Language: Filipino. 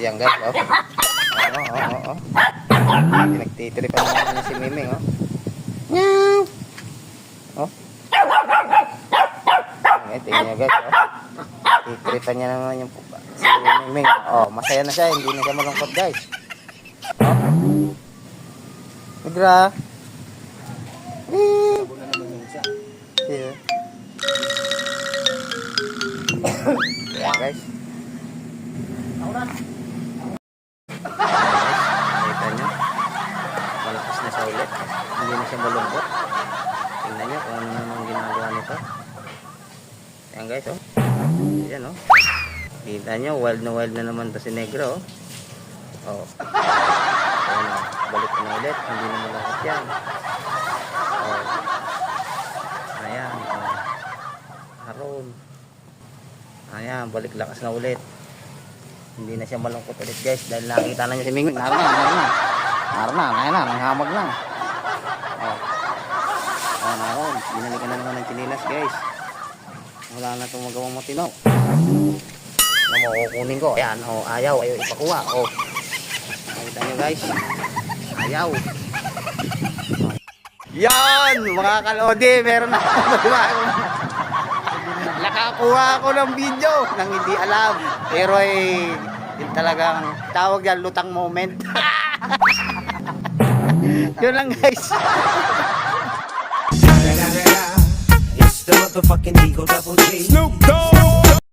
Yan guys, oh. Oo. Nagtitripan naman si Miming, oh. Meow. Oh. Okay, tingnan nyo guys, oh. Titripan niya naman yung si Miming. Oh, masaya na siya, hindi na siya malungkot guys. Oh. Migra. Yeah. Ayan guys. Nakita nyo. Malakas na siya ulit. Hindi na siya malungkot. Tingnan nyo kung ano naman ginagawa nito. Ayan guys, oh. Ayan, oh. Kita nyo, wild na naman to si Negro, oh. Oh. Ayan, oh. Balik na ulit. Hindi na malungkot yan. Oh. Ayan, oh. Haron. Ayan, balik lakas na ulit. Hindi na siya malungkot ulit guys. Dahil nakita na niya si Mingwing. Naroon na. Nanghamag na. Oh. Oh, naroon. Binalikan na naman ng chinilas guys. Wala na itong magawang matino. Ano mo, kukunin ko. Ayan, oh, ayaw ipakuha. Oh. Nakita nyo guys. Ayaw. Yan! Mga kalodi, meron na ako. Diba? Nakakuha ako ng video nang hindi alam. Pero yung talagang tawag yan, lutang moment. Yun lang guys. It's the motherfucking Eagle Double G. Snoop Dogg.